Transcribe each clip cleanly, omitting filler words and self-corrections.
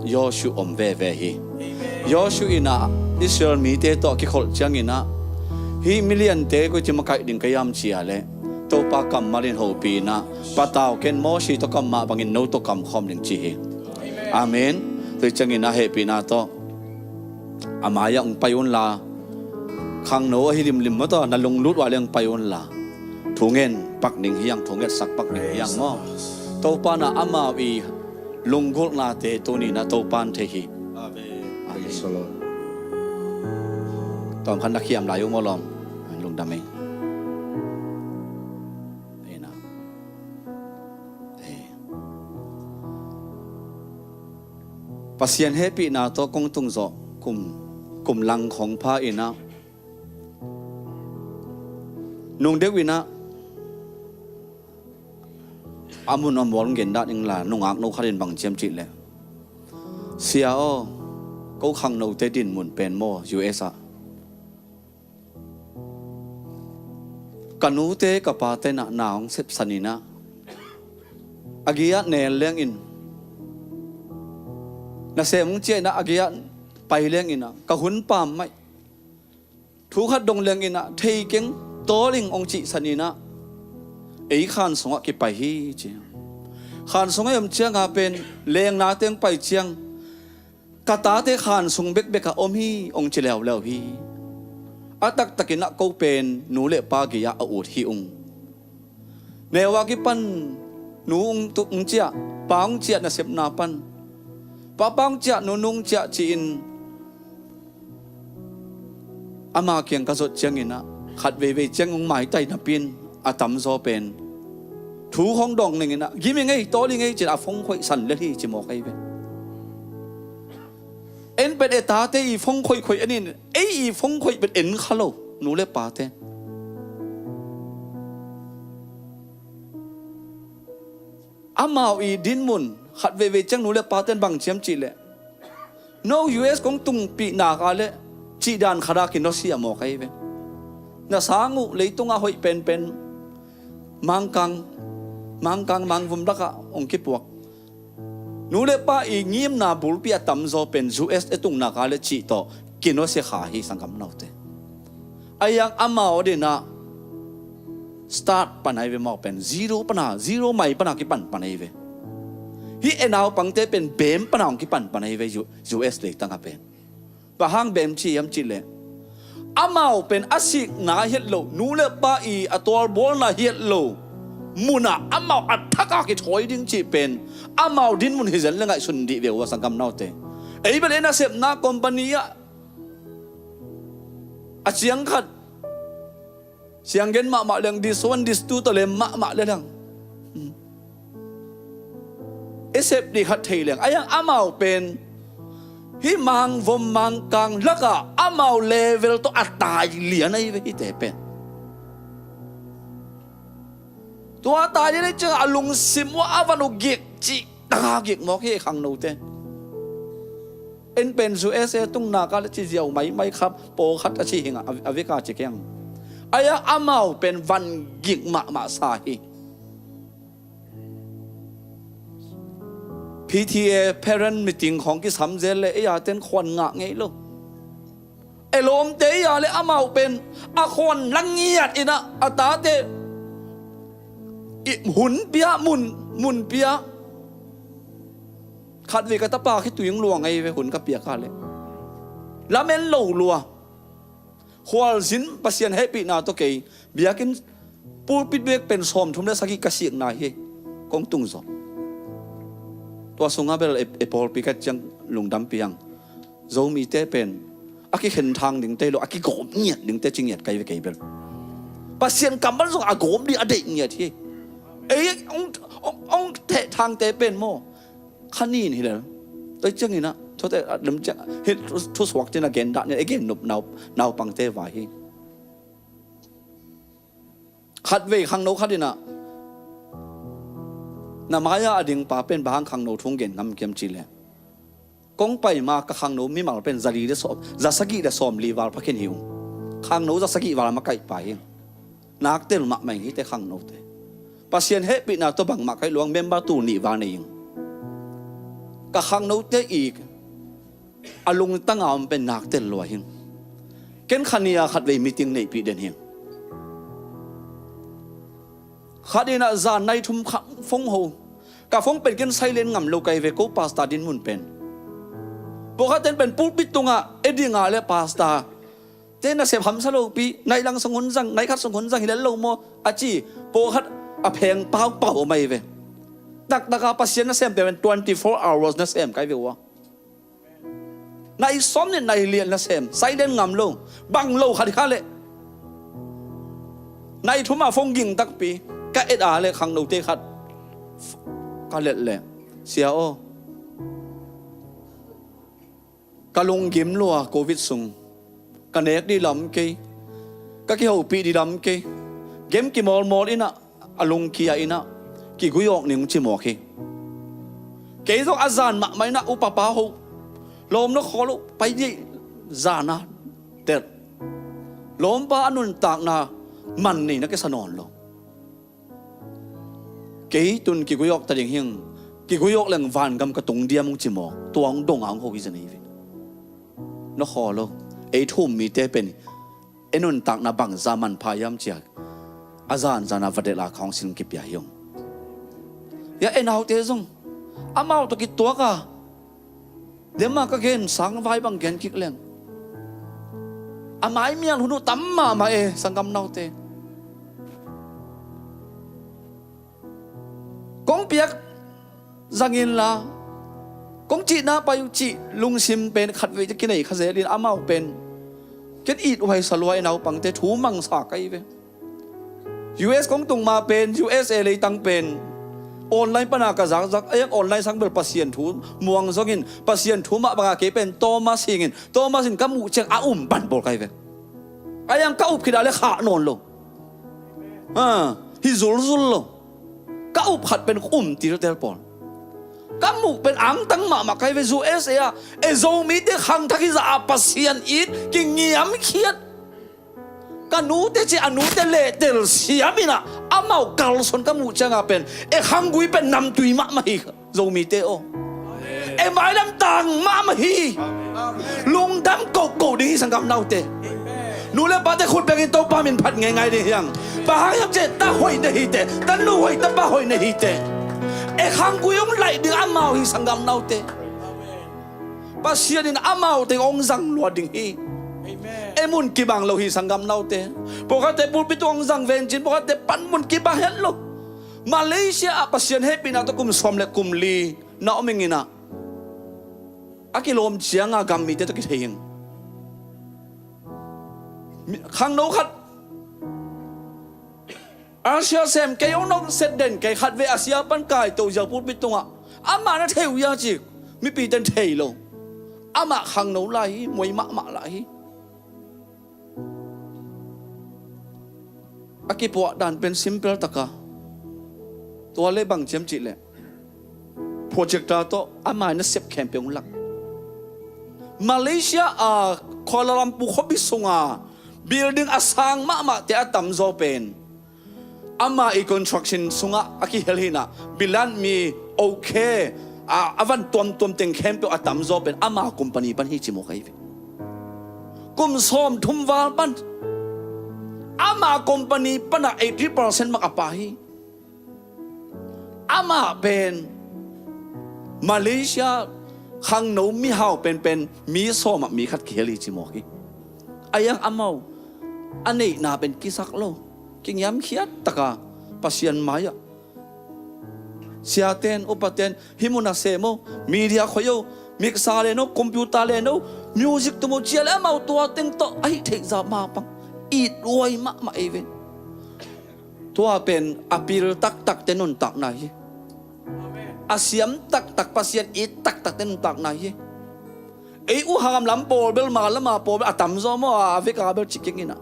Yoshu om ve hi Yoshu ina Israel mi te to ki khol chang ina hi million te ko chima kai ding kayam chia le to pa kam marin ho pi na pataw ken mo shi to kam ma bangin no to kam khom ding chi hi amen to chang ina he pi na to amaya ong payon la khang no hi lim lim ma to na lung lut wa leng payon la thungen pak ning hiang thunget sak pak ning hiang mo to pa na ama wi lunggol na te to ni na to pan the hi amen solo tom khan nakhiam la yo mo lom lung dam ei na pasien happy na to kong tung zo kum lang khong pha ina nung de wina amun amol gen da ning la nung ak no kharin bang chem chi le sia o ko khang no te din mun pen mo US a kanu te ka pa te na naong sep sanina agia ne leng in na se mung che na agia pai leng ina ka hun pam mai thu khat dong leng ina thei keng to ling ong chi sanina ei khan songa ki pai hi chi khan songa yam chiang a pen leng na teng pai chiang kata te khan sung bek bek ka om hi ong chi lew lew hi atak takina ko pen nu le pa gi ya a ut hi ung newa ki pan nu ung tu ung chia pa ung chia na sep na pan pa pang chia nu nung chia chi in ama kyang ka zot chiang ina khat ve ve chiang ung mai tai na pin atam zo pen thu hong dong ning ina gimi ngai to li ngai chi a phong khoi san le hi chi mo kai ve en bet eta te i phong khoi khoi anin ei i phong khoi bet en khalo nu le pa te amao i din mun khat ve ve chang nu le pa ten bang chiam chi le no US kong tung pi na ka le chi dan khara ki no sia mo kai ve na sangu leitung a hoi pen pen mangkang mang vum daka ong ki puak nu le pa i ngim na bul pi atam zo pen US etung na ka le chi to kino se kha hi sangam naute ayang amao de na start panai ve mau pen zero mai pana ki pan panai ve hi enau pangte pen bem panang ki pan panai ve US le tanga pen pa hang bem chi yam chi le amao pen asik na het lo nu le pa i atol bol na het lo muna amao athaka ki thoi ding chi pen amao din mun hizel lengai sun di ve wa sangam naute ei bel ena sep na company a achiang khat siang gen ma leng this one this two to le ma le lang esep di khat thei leng ayang amao pen hi mang vom mang kang laka amao level to atai lian ai ve te pen to atai le cha alung sim wa avanu gek chi ta gek mo ke khang no te en pen zu ese tung na ka le chi jiao mai khap po khat a chi hinga aveka chi kyang aya amao pen van gek ma sa hi PTA parent meeting ของกิสำเจเลยไอ้ยาเต้นควันงะไงลูกไอ้ลมเตยาเลยอามาเป็นอาควันลังเงียดอินะอาตาเตหุ่นเปียมุนเปียขัดเวกตาปาคิดตัวยังลวงไงไปหุ่นกับเปียขาดเลยแล้วเมนโลลัวควอลสินปัสยันให้ปีนาตัวเกยเบียกินปูปิดเบกเป็นสมทุมได้สักกี่กระเสียงนายเฮกงตุงซอตัวสงฆ์เบลเอปอลพิกัดจังลุงดำเปียงโจมีเตเป็นอากิเห็นทางดึงเตโลอากิโกมเนี่ยดึงเตจิงเนี่ยไกลไปไกลเบลปัสเซียนกำมันส่งอาโกมดีอเด็กเนี่ยที่เอ้ยองเตะทางเตเป็นโม่ขันนี่นี่เลยตัวจังนี่นะทั่วแต่ลำจังเห็นทุสวักเจนเกนดะเนี่ยไอ้เกนหนุบนาวปังเตวายขัดเวขังโนขัดดินะนามายาอดิ่งป่าเป็นบางขังโนทุ่งเก่งงำเกียมจีเลยกงไปมากขังโนมีมาเป็นจารีเดสอมจัสกีเดสอมลีวาลพักเคนหิวขังโนจัสกีวาลมาไก่ไปนักเตลมาไม่หิแต่ขังโนเตปัสเซียนเฮปินาตัวบังมาไก่หลวงเมมบาตูนีวานีง กะขังโนเตอีกอารมณ์ตั้งเอาเป็นนักเตลลอยหิงเกินขันยาขัดเวมีติงในปีเดนหิงขัดเองนะจานในทุ่มขังฟงโฮกะฟงเป็นเกินไซเลนงำโลกไอเวโกปาสตาดินมุนเป็นพวกเขาเต้นเป็นปุ๊บปิดตรงอ่ะเอ็ดดิ้งอ่ะเลปาสตาเต้นน่ะเสียบหำสโลปีในลังสงวนจังในคัดสงวนจังฮิเลนโลโมอาจีพวกเขาอเพงเป่าเป่าไม่เวตักตะกาปัสเซียนน่ะเสียเป็น24 hours น่ะเสียใครเววะในซ้อมเนี่ยในเรียนน่ะเสียไซเลนงำโลบังโลขัดข้าเลยในทุ่มอ่ะฟงยิงตักปีก็เอ็ดอาเลยขังโนเตขัดก็เล็ดเลยเสียโอกะลงกิมลัวโควิดซุงกะเนกดีลำเกยกะเกี่ยวปีดีลำเกยเกมกี่มอลอินะอลงเกียอินะกี่กุยอกหนึ่งชิมอเคเกยต้องอาจารย์มาไม่นะอุปปาหูลมนักขอลุไปยี่จานะเด็ดลมปาอนุนตากนามันนี่นักสนอนลงเกยตุนกี่กุยอกตะเดียงเฮียงกี่กุยอกแหล่งวันกำกระตุงเดียมงชิมอตัวงดงอ่างหกอีจะนี่นกขอโลไอ้ทุ่มมีเตเป็นไอ้นุ่นตักนาบังจามันพายามเจียกอาจารย์จานาวัดเดลาของสิงกิบยายงอย่าเอ็นเอาเตซงอามาตะกิตัวกะเดี๋ยวมาก็เกณฑ์สังไว้บังเกณฑ์คิกเลี้ยงอาไม้เมียนหุ่นตั้มมาสังกำนาเตกงเปียกจังอินละกงจีน่าไปจีลุงซิมเป็นขัดเวจะกินไหนขเสดินอามาเป็นเกิดอีดไว้สลวยเอาปังเตถูมังสากไอ้เว้ US กงตุงมาเป็น USA เลยตั้งเป็นออนไลน์ปนากระจักไอ้ออนไลน์สังเบลปัสเซียนถูมวงซกินปัสเซียนถูมาบางอาเกเป็นโตมาสิงินโตมาสินกัมูเชงอาบันบอกไอ้เว้ไอ้ยังก้าวขึ้นอะไรขาโนนลงฮิซุลลงก้าวผัดเป็นตีรเตลปอนกัมูเป็นอังตั้งมาใครไปสู่USAเอโซมีเด็กขังทักษะปัสเซียนอีดกินเงียมเขียดกันนูเตจิอนูเตเลเตลเสียมินะอามาเกลสนกัมูจังเป็นขังกุยเป็นนำตุยมาฮีโซมีเตโอไม้ดำต่างมาฮีลุงดำโกดีสังกัมนาเตนูเลปาเตคุณเป็นตัวปามินพัดง่ายๆเดียงปายังเจตาหอยในฮีเตตานูหอยตาปาหอยในฮีเตขังกุยองไหลดึงอามาฮีสังกัมนาเตปัสเซียนอามาเตองจังลวดดึงฮีมุนกีบังเราฮีสังกัมนาเตพวกเขาเตปูปิตองจังเวนจินพวกเขาเตปันมุนกีบังเห็นลูกมาเลเซียปัสเซียนเฮปินาตะกุมสอมเลกุมลีนาอมิงินะอากิโลมเชียงอากามีเตตะกิเทียงขังโนขัดอาเซียเซมเกยองนกเซดเด่นเกยขัดเวอาเซียปันกายตัวจะพูดปิตงอ่ะอามานะเทวยาจิกมีปีเต็นเทยลงอามาขังโนไหลมวยมะไหลอากิปวดดันเป็นซิมเปิลตะกาตัวเล็บังเจียมจิเลยโปรเจกต์ตัวโตอามาเนี่ยเซฟแคมเปียงหลักมาเลเซียกัวลาลัมพูร์บิสุงบิลดิ้งอสังมาเตะตั้มโซเป็นอามาอีคอนสตรักชั่นสุงอากิเฮลินะบิลันมีโอเคอาวันตัวเต็งแคมเปียตั้มโซเป็นอามาคุมปนีปันฮิจิโมกไอวิกุมซ้อมทุ่มวาลปันอามาคุมปนีปัน80% มักอภัยอามาเป็นมาเลเซียขังโนมีเฮาเป็นมีโซมมีขัดเขียลีจิโมกีอายังอามาอันนี้น่าเป็นกิสักโลกิงยามเขียดตะกาปัสยันมายะเสียเตนอุปเตนฮิมุนาเซโมมีเดียขยโยมิกซาเลโนคอมพิวเตอร์เลโนมิวสิกตัวโมเจียแล้วมาตัวเต็งโตไอเทจามาปังอีดรวยมาเอเวตัวเป็นอภิรตักเตนุนตักไหนอาเซียมตักปัสยันอีตักเตนุนตักไหนอูหามลำโปเบลมาละมาโปอาตัมโซโมอาเวกาเบลจิกิงินะ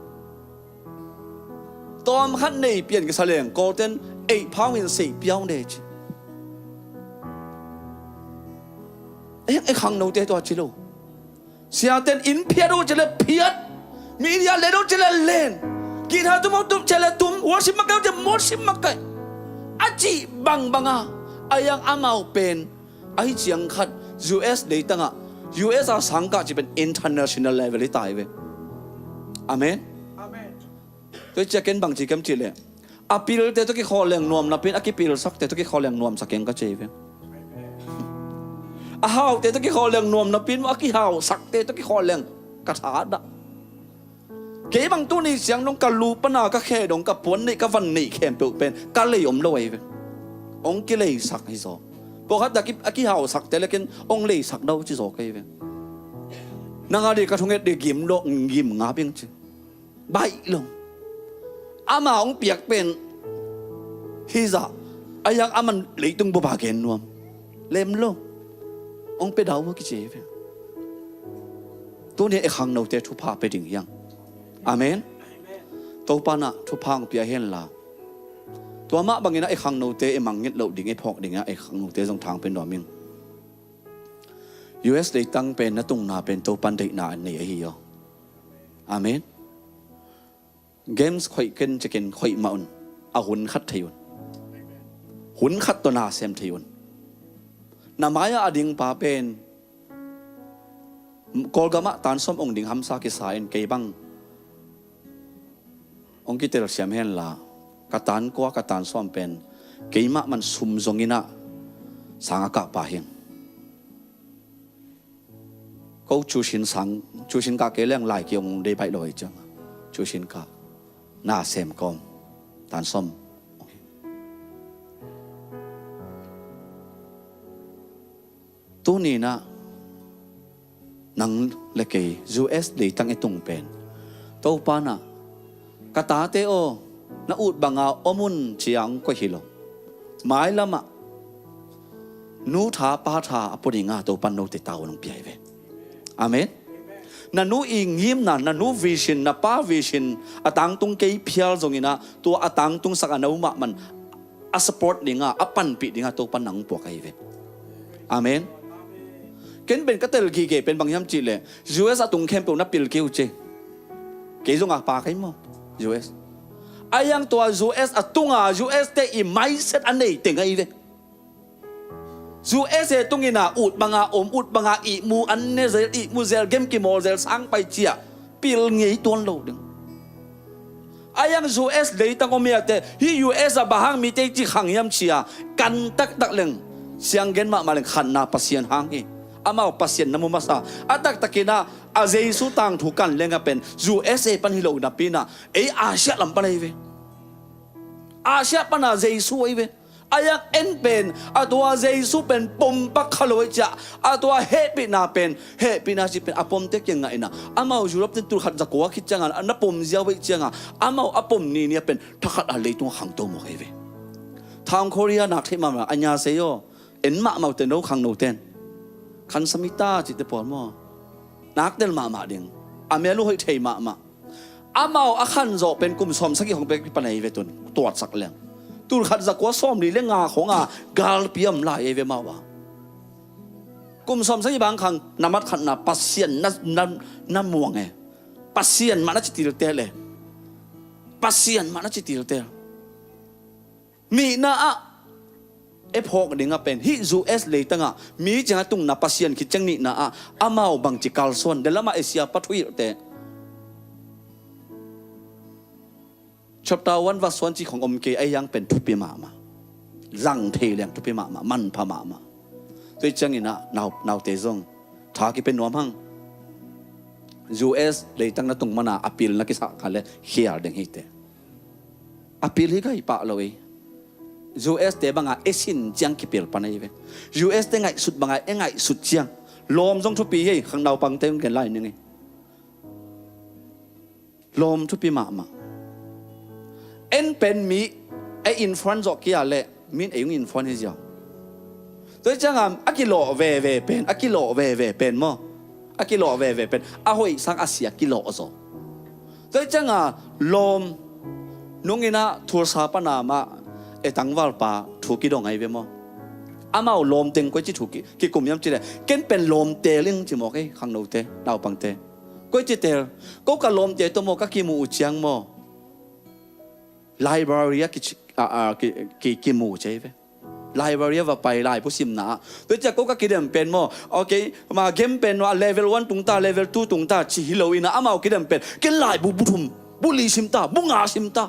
ตอนขันในเปลี่ยนกับเสลียงโกเตนพาวเวนสี่เปียวเดจขังโนเตตัวจิโลเสียเตนอินเพียโดจะเลเพียดมีเดียเลโดจะเลเลนกีทาตุมตุมจะเลตุมวอชิมักเกจะมอชิมักเกอาจีบังอายังอามาเป็นไอเจียงขัด US เลยตั้งอ่ะ US อาสังกัดจะเป็น international level ที่ตายเว้ยอาเมนตัวจะเก่งบางจีกันจีเลยอาพิลเตตุกิขอเลี้ยงนวมนับเป็นอากิพิลสักเตตุกิขอเลี้ยงนวมสักเก่งก็เจ๋เว้ยอาฮาวเตตุกิขอเลี้ยงนวมนับเป็นว่าอากิฮาวสักเตตุกิขอเลี้ยงกระถาดะเกี่ยบางตัวนี้เสียงน้องกะลูปนาก็แค่ดงกับปวนนี่ก็วันนี่แค่เป็นกะเลยอมลอยเว้ยองค์กิเลยสักให้ซอพวกเขาตะกี้อากิฮาวสักแต่ละกันองค์เลยสักดาวจีโซกันเว้ยนางอาดีกระทงเอ็ดเด็กยิ้มโลกยิ้มงาเพียงจีใบลงอามาองเปียกเป็นฮิซาอายังอามันเลยตุงบุบาเกนนวมเล่มลงองไปดาวว่ากิเจฟตัวนี้ไอ้ขังเราเตะทุพาไปดิ่งยังอาเมนตัวปานะทุพังเปียเห็นลาตัวมะบางอย่างไอ้ขังเราเตะไอ้มังเงี้ยเราดิ่งไอ้พอกดิ่งไอ้ขังเราเตะตรงทางเป็นดอมิงUS ได้ตั้งเป็นนัตุงนาเป็นตัวปันได้นาอันนี้ไอ้เหี้ยอาเมนเกมส์ค่อยกินจะกินค่อยมาอุ่นอาหุ่นขัดเทียนหุ่นขัดตัวนาเซมเทียนนามายาอดิ่งป่าเป็นกอลกามะตานส้มองดิ่งฮัมซากิสายนเกบังองกิเตลเสียมเห็นละกตานกัวกตานส้มเป็นเกมะมันซุ่มจงอินะสังอากาป่าเฮงเขาจูชินสังจูชินกาเกลี้ยงไหลเกี่ยงได้ไปลอยจังจูชินกาหน้าเซมกอมตานส้มตัวนี้นะนังเล็กๆ US เลยตั้งไอ้ตรงเป็นตัวปานะกตาเตโอน่าอุดบังอาอมุนเชียงก็ฮิโลหมายละมะนูทาปาทาอปุริงาตัวปันโนติตาวลงเปียเวอาเมนนันูอิงยิมนันูวิชินนัป้าวิชินอตังตุงเกยพิลจงอินะตัวอตังตุงสักอนาวมะมันอสปอร์ตดิงาอปันปิดิงาตัวปันนังปวกไอเวอาเมนเกินเป็นกัตเตลกีเกเป็นบางยามจีเลย US ตุงเข้มเป็นนับปิลเกวเจเกยจงอาปาใครมั้ง US อายังตัว US ตุงUS เตอีไม่เสร็จอันนี้เต็งไอเวUS ตุงอินะอุดบังอาอุดบังอาอีมูอันเนเซลอีมูเซลเกมกิโมเซลสังไปเจียปิลเงยตัวโลดึงอายัง US เลยตั้งก็มีแต่ที่ US บางหังมีเตจิขังยามเชียกันตักเลงเสียงเงินมาเลงขันนาปัสยันหังเออามาปัสยันน้ำมันมาซาอัตักตะกินะอาเจสุตังถูกกันเลงเป็น US ปันฮิโลนับปีนะอาเซียลำปันไอเวอาเซียปันอาเจสุไอเวอายังเอ็นเป็นอาตัวเจสุเป็นปมปักขลุ่ยจ้ะอาตัวเฮปินาเป็นเฮปินาจิเป็นอาปมเต็กยังไงนะอามายุโรปเป็นตุขัดจักรวาคิดจังอ่ะนับปมเจ้าไว้จังอ่ะอามาอาปมนี่เนี่ยเป็นทักขัดอะไรตัวขังตัวหมดเลยทางเกาหลีนักที่มาอันยาเซโยเอ็นมาเต็นเราขังโนเต็นขันสมิตาจิตปอมอนักเดินมาเดียงอาเมลุให้เทมาอามาอาขันโจเป็นกลุ่มสมสักกี่ของเป็นปัญหาเวตุนตัวสักเรื่องตุลขัดจักรวาส้มนี่เรื่องงาของกาลเปียมลายเวมาวะกุมสมสักบางครั้งนามัดขันนาปัสเซียนนั่นม่วงไงปัสเซียนมันน่าจะตีเตเลยปัสเซียนมันน่าจะตีเตลมีน่าเอพอกดิ่งเป็นฮิ US เลยตั้งมีจังตุงนาปัสเซียนคิดจังนี่น่าอามาบังจิกาลส่วนเดลมาเอเชียปัทวีเตchapter 1 verse 1ที่ของอมเกไอยังเป็นทุปิมารังเทเลียงทุปิมามันพามาตัวจังนี่นะนาวเตซงท้ากิเป็นนวมหัง US เลยตั้งนัตุงมานาอพิลนักกิสักกันเลยเฮียร์เด้งฮิตอพิลฮิกายปะเลย US เตบังอาเอชินจังกิพิลปานายเว US เตงไงสุดบังอาเองไงสุดจังลมจงทุปีเฮขังดาวปังเต็มกันไล่นึงไงลมทุปีมาเอ็นเป็นมีไออินฟลูเอนซ์กี่อะไรมีไออินฟลูเอนซ์ยังตัวจังอากิโลเวเป็นอากิโลเวเป็นมั้งอากิโลเวเป็นอาหอยสังอาเซียกิโลโซตัวจังลมนุ่งอินะทัวร์ซาปนามาไอตังวัลปาถูกกี่ดองไอเวมั้งอามาลมเต็งก็จะถูกกี่กลุ่มย้ำจีเลยเกินเป็นลมเตลิงจิมอกไอขังโนเตดาวปังเตก็จะเตลก็กับลมเตตัวมก็กี่มูอุจยังมั้งlibrary กิมูใช่ไหม library ว่าไปไล่ผู้ซิมนะตัวจะก็คิดเป็นมั้งโอเคมาเกมเป็นว่า level 1ตุงตา level 2ตุงตาชีฮิโลอินะอามาคิดเป็นกินไล่บุทุมบุลีซิมตาบุงาซิมตา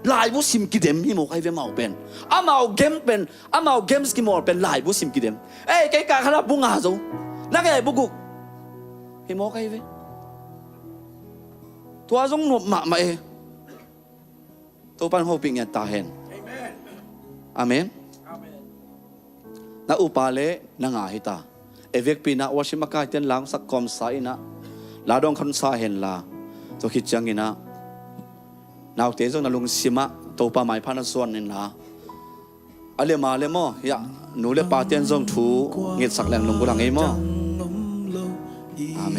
ไล่บุซิมกิดมีโมใครเวมาเป็นอามาเกมเป็นอามาเกมสกิมอเป็นไล่บุซิมกิดเอ้ยแกกาขนาดบุงาโซนักไอ้บุกุเฮโมใครเวตัวจงหนุมาเอตัวปันหัวปิงเงี้ยตาเห็นอาเมนนาอุปาเลนังอาหิตาเอเวกปีน่าวชิมากายเต็นหลังสักคอมสายนะลาดองคันสาเห็นลาตัวคิดจังกินะนาวเตจงนาลุงซิมะตัวปาไม้พันส่วนนี่นะอะไรมาเลยมั้งยาหนูเลยปาเตียนจงถูเงียบสักแรงลงกุลังเอมั้งอาเม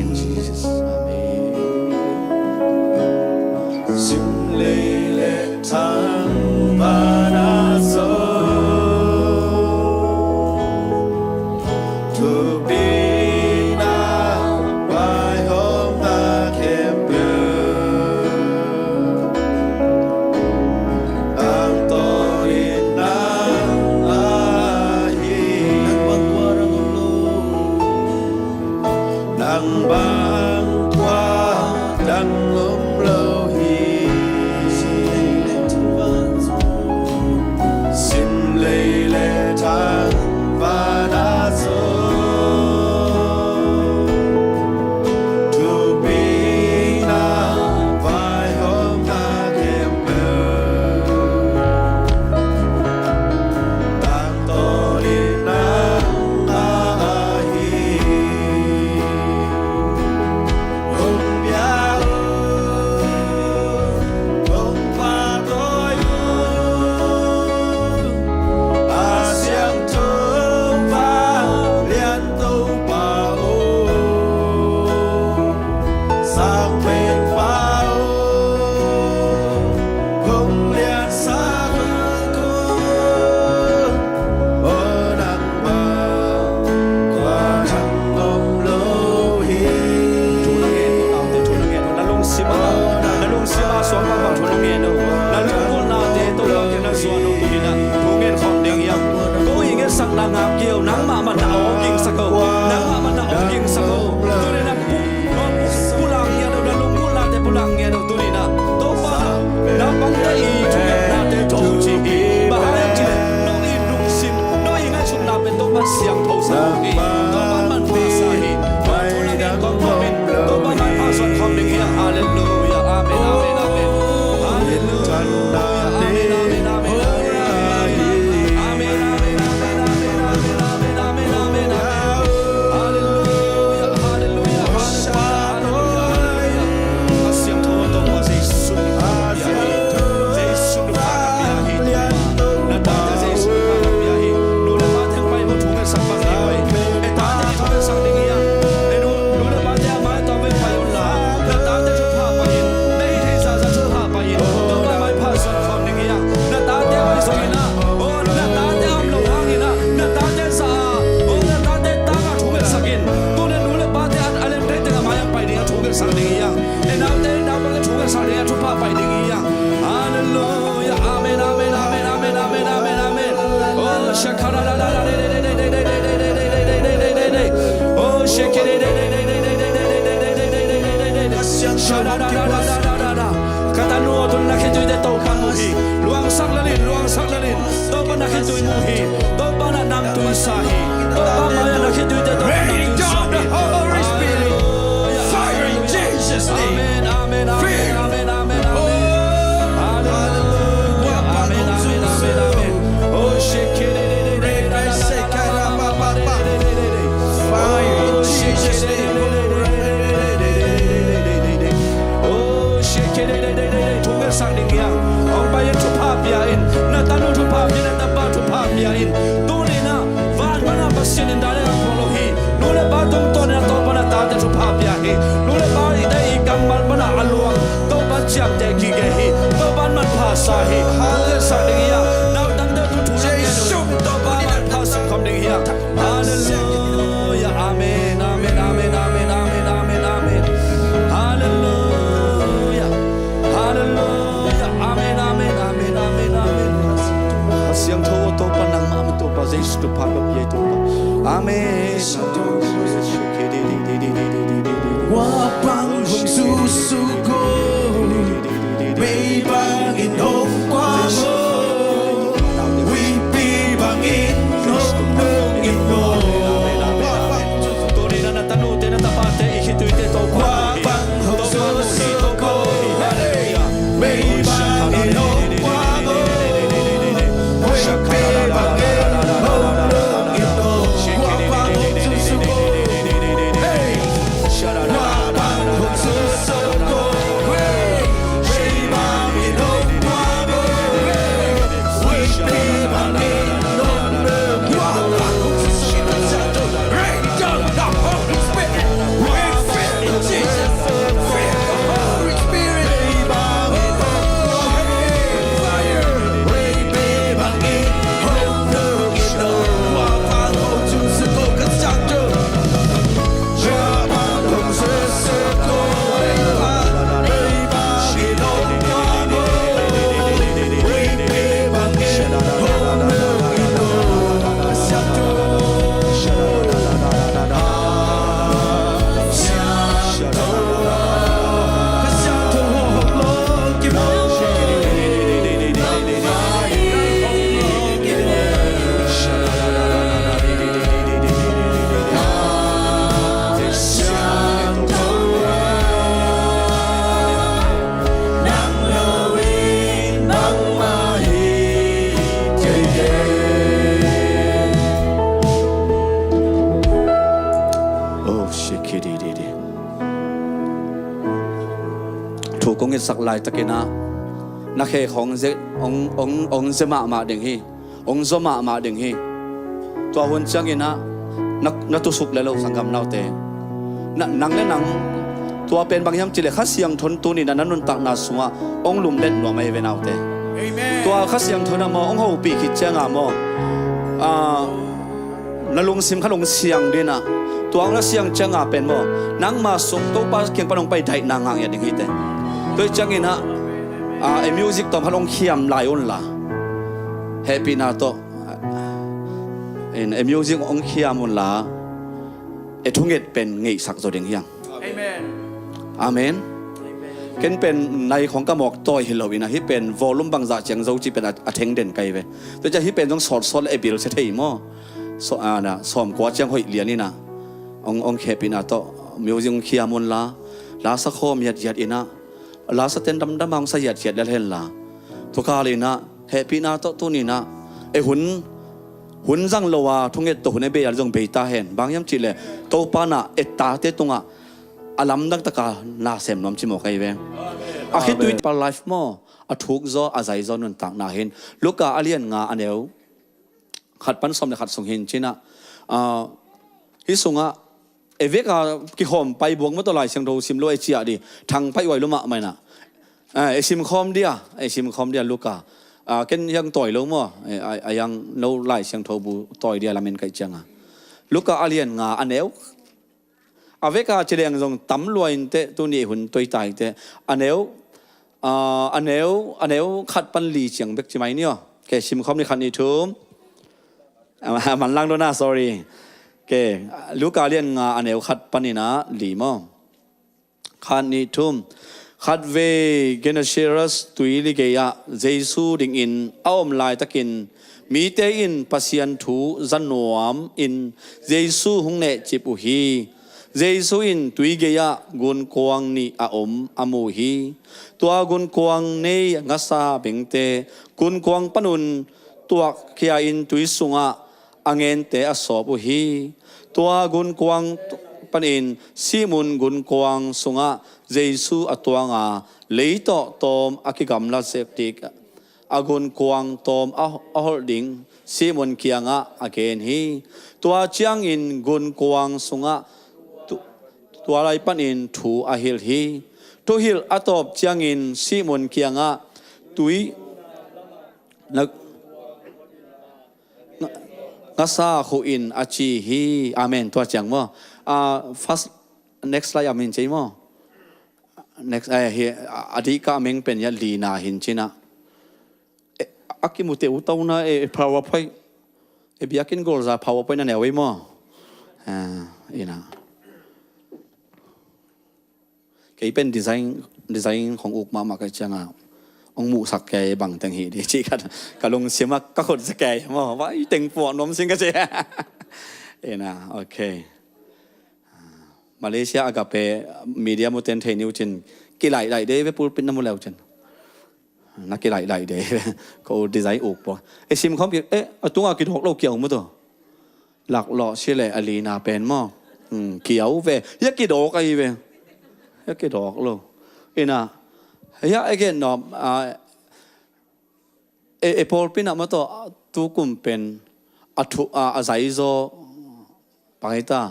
น Jesus อาเมนซิมเลเลทังบานาโซทูบีนาไวโฮมนาเคมเบอังโตอินาอาฮีนังบังวารังโลนังบังวาดังลมโลฮี Amen 我帮红叔叔过，每帮因红光哦，为比帮因红红因哦，我帮红叔叔过，每帮因红光哦，为比帮因红红因哦，我帮红叔叔过。ถูกกงอิสักลายตะกินะนักเขของเจองเจมาดึงฮีองเจมาดึงฮีตัวหุ่นจังอินะนักตุสุกเลยเราสังคมเราเตะนังเล่นนังตัวเป็นบางยามจิเลข้าเสียงทนตัวนี่นั้นนุนตักนาสัวองลุมเด่นหนัวไม่เป็นเอาเตะตัวข้าเสียงทนมอองหูปีคิดเจ้างามอนลุงซิมขนงเสียงดีนะตัวองละเสียงเจ้างาเป็นมอนังมาส่งตัวป้าเกียงปนงไปไทยนางหางอย่างนี้เตะโดยจังอินะไอ้มิวสิกตอมขนงเขียมลายอุ่นละแฮปปี้นาโตไอ้มิวสิกองเขียมอุ่นละไอ้ทุ่งเอ็ดเป็นเงยสักโซเดียงยังอาเมนเกินเป็นในของกระหมอกต่อยเฮโลวีนะที่เป็นวอลลุ่มบางจากเจียงโจจีเป็นอัฐเทงเด่นไกลไปแต่จะที่เป็นต้องสอดซ้อนไอ้บิลเซตอีโม่สอมกว่าเจียงหอยเหรียญนี่นะองแคปินาโตมิวสิกเขียมุนลาสักโคมยัดอินะลาสเตนดำมังสยัดแล้วเห็นละทุกคาเลยนะแฮปปี้นาโตตัวนี้นะไอ้หุ่นจังโลวาทุ่งเอ็ดตัวหุ่นไอ้เบียร์จงเบียตาเห็นบางยามจิเลโตปานะเอ็ดตาเตตุงะอาลัมดังตะกานาเซมน้ำจิโมกไอเวงอาคิดดูปาไลฟ์มออาทุกโซอาใจโซนุนตักนาเห็นลูกกาอาเลียนงาอันเดียวขัดปันสมเด็จขัดส่งเห็นจินะฮิสุงะเอเวกากิหอมไปบวงเมื่อตัวไหร่เสียงโดซิมโลเอเชียดีทางไปไวลุมะไม่นะไอซิมคอมเดียลูกกาเกินยังต่อยลงมั้งยังโน้ไล่เสียงโทบูต่อยเดียละเมนไกจังลูกกาอาเลียนงาอันเดียวอเวกาเจริญจงตั้มลอยเตะตัวนี้หุ่นตัวตายเตะอันเดียวขัดปันลีเสียงเบกจิไหมเนี่ยแกซิมคอมในคันนี้ทุ่มมันลังโดน่า sorry แกลูกกาเลียนงาอันเดียวขัดปันนี่นะลีมั้งคันนี้ทุ่มขัดเวเกนเชรัสตุยลิเกียเจสูดิ่งอินอ้อมลายตะกินมีเตอินปัสยันทูจันนวมอินเจสูหงเนจิปุฮีเจสูอินตุยเกียกุนกวางนี่อาอมอามูฮีตัวกุนกวางเนยงัสซาเบงเตกุนกวางปนุนตัวเขียอินตุยสุงะอังเงินเตอสอบุฮีตัวกุนกวางปันอินซีมุนกุนกวางสุงะเจสูอตัวงาเลยต่อตอมอากิกำลัดเสกติกอากุนกวางตอมอาฮอลดิงซีมุนเคียงะอาเกนฮีตัวเจียงอินกุนกวางสุงะตัวไรปันอินถูอาฮิลฮีทูฮิลอัตอบเจียงอินซีมุนเคียงะตุยงัสซาคูอินอาชีฮีอาเมนตัวเจียงมั้งfirst next slide อาเมนใช่มั้ง next อดีตก็อาเมนเป็นยันลีนาหินชินะอากิมุเตอุตาวนะpowerpoint บิอากินโกลซา powerpoint นั่นเองไว้มั้ง อีน่ะเกี่ยเป็นดีไซน์ของอุกมาก็จังองหมูสักแกบังตังหีดีจีกันกะลงเสียมาก็คนสักแกมาว่าเต็งปวดนมสิงก็เจน่ะโอเคมาเลเซียอากาเปมีเดียมุเตนเทนิวจินกี่หลายเดย์ไปพูดเป็นน้ำมันแล้วจินนักกี่หลายเดย์เขาดีไซน์อุกปะซิมเขาเตัวกี่ดอกเราเกี่ยวมั้งตัวหลักหล่อเชื่อเลยอลีนาเป็นมั้งเกี่ยวเว้ยยักกี่ดอกไอ้เว้ยยักกี่ดอกเราน่ะยักไอ้เกี่ยนพอลปินะมาตัวตุกุมเป็นอาศัยโซปากตา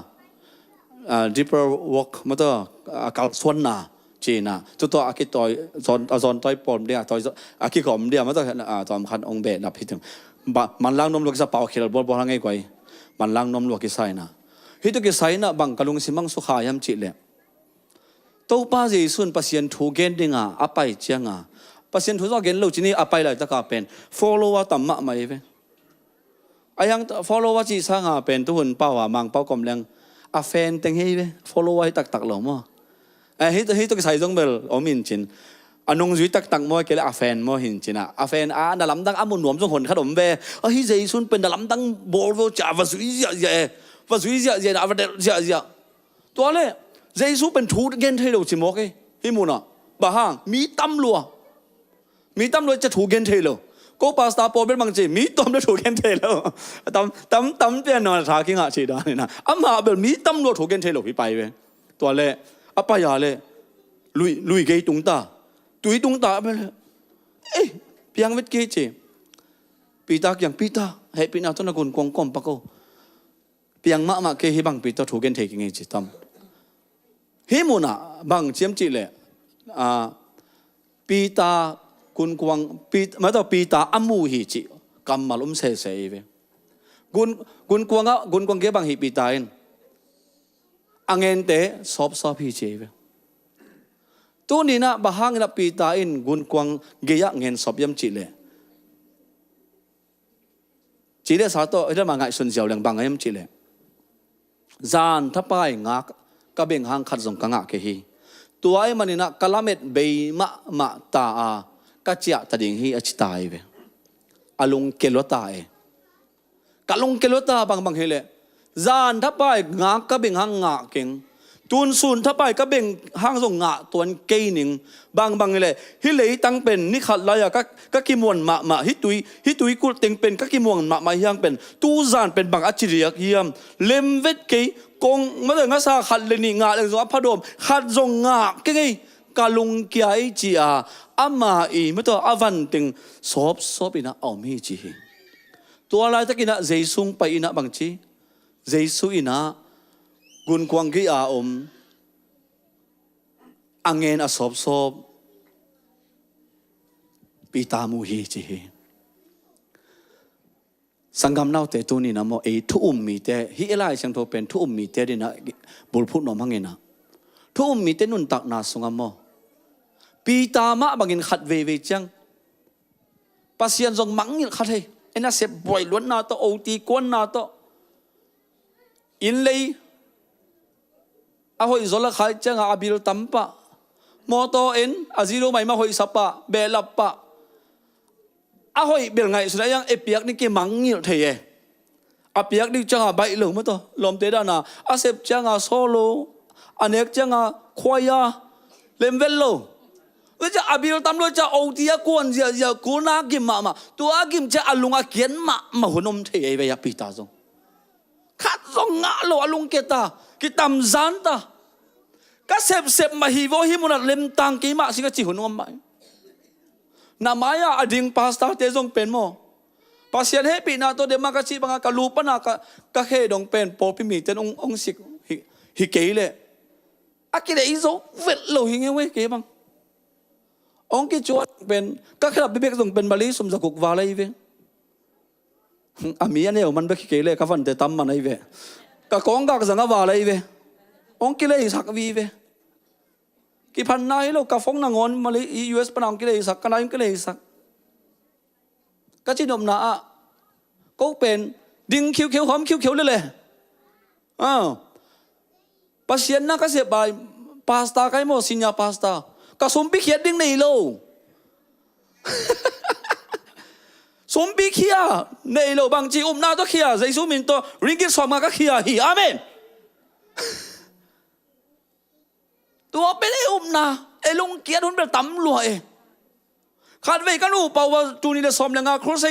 deeper work มาตัวการส่วนน่ะจีน่ะตัวอาคิดต่อยซอนต่อยปอมเดียต่อยอาคิดขอมเดียมาตัวตอนคันองเบดนับพิถึงมันล้างนมลูกจะเป่าเขียนบอลง่ายกว่ามันล้างนมลูกกิไซน่ะฮิตุกิไซน่ะบังกะลุงสิมังสุขายามจีเลยตัวป้าเจสุนปัสยันทูเกนดิงอาไปเจียงปัสยันทูจอเกนลูกจีนี่อาไปเลยตะกาเป็น follow ว่าต่ำมะไม่เว้ยอายัง follow ว่าจีสังเป็นตุนเป้ามังเป้ากลมแรงอาแฟนแต่งให้เว้ย follow ไว้ตักหล่อมั้งฮิตุกิไซจงเบลอมินจินอันนงจุยตักมั่วเกล้อาแฟนมั่วหินจินะอาแฟนน่ะลำดังอามุนหนวมจงหนขนมเบ้ฮิเจสุนเป็นน่ะลำดังบอลโวจ่าว่าสุยเจว่าสุยเจนะว่าเดเจตัวเล่เจสุเป็นทูเกนเทโลจิโมกฮิมุนะบ้าฮังมีตั้มลัวจะทูเกนเทโลก็พาสต้าโปเป็นบางจีมีตั้มแล้วทูเกนเทโลตั้มเปลี่ยนนอนทากิงอาชีดานี่นะอามาเบลมีตั้มลัวทูเกนเทโลพี่ไปเว้ตัวเล่อาปายาเล่ลุยเกยตุงตาตุยตุงตาไปเลยเพียงเวทเกจปีตาอย่างปีตาเฮปีนาต้นกุนกงกอมปะโกเพียงมาเกยบังปีตาถูกเกนเทกิงจิตามเฮมุนะบังเจียมจิเลยปีตากุนกวงปีมาต่อปีตาอามูฮิจิกำมาลุมเสเสยเวกุนกวงเกบังฮิปีตาเองอังเงินเตะสอบฮิจิเวตัวนี้นะบางครั้งนะปีตาอินกุนกวางเกียเงินสอบยำจีเลยจีเลยสาโตเรื่องมาไงส่วนเจียวเรื่องบางยำจีเลยจานทับไปงักก็เบ่งหางขัดส่งกังกะเฮีตัวไอ้มันนี่นะกะละเม็ดเบยมะตาก็เจียตัดยิงฮีอชิตายไปอลุงเกลวตายกะลุงเกลวตาบางเฮเลยจานทับไปงักก็เบ่งหางงะเก่งตูนซูนถ้าไปก็เบ่งห้างส่งงะตัวเกยหนิงบางเลยฮิเลยตั้งเป็นนิขัดลายก็กิมวนมาฮิตุยกุลเต็งเป็นก็กิมวนมายังเป็นตูจานเป็นบางอัจฉริยะเยี่ยมเลมเวทเกยกงเมื่อเงาซาขัดเลยนี่งะเลยส่งพระดมขัดส่งงะเกยกาลุงเกียจีอามาเมื่อตัวอาวันเต็งสอบอินะเอาไม่จีตัวอะไรตะกี้นะเจสุงไปอินะบางจีเจสุอินะกุนกวางกี้อังเงินสอบปีตามูฮีจีสังกำนาเตตุนี่นะโมทุ่มมีเตฮิเอลายเสียงโทเป็นทุ่มมีเตดินะบุญพูดนอมังเงินะทุ่มมีเตนุนตักนาสุงามโมปีตามะบางเงินขัดเวจังปัสยันทรงมังเงินขัดให้เอ็น่าเสพบ่อยล้วนนาโตโอตีกวนนาโตอินเลยahoy zola khai changa abil tampa moto en aziro mai ma hoi sapa belappa ahoy bel ngai sura yang epiak ni ke mangil theye apiak ni changa bai lo ma to lom te da na asep changa solo anek changa khoya lemvello ja abil tam lo cha otia kon ja kuna kim ma tu agim cha alunga kien ma hunom theye ve ya pita zong khat zong nga lo alung keta kitam zantaก็เสพมาฮีโวฮิมุนัดเล่มตังกีมาสิก็จีหุ่นงมไปน้ามายาอดิ่งพาสต้าเตจงเป็นโมภาษาเฮปีนาตัวเดมากระชีบังกะลูปนากะเฮดงเป็นโปพิมีเตนองสิกฮิเกยเลยอากิเลอิโซเวลโลหิงเวเกบังองกิจวดเป็นก็ขลับบิเบกจงเป็นบาลีสมสกุกวาเลยเวอามีอันเนี่ยมันเบกเกยเลยก็ฟันเตตัมมันไอเวก็กองกักสังกวาเลยเวองกิเลสักวีเวกิพันนายโลกกาฟงนางอนมาเลยยูเอสปนองกิเลสักกันนายกิเลสักก็จีนมนาก็เป็นดิ้งคิวหอมคิวเลย pasien na kasi ba pasta kay mo sinya pasta kasumbi khiat ding nei lo sumbi khia nei lo bang chi na to khia jaisu min to ringgit som ka khia hi amen tua pe na elong kia hun bel tam lo e khát về các nụ bảoว่าตูนี่เดสอมยังอ่ะครูใส่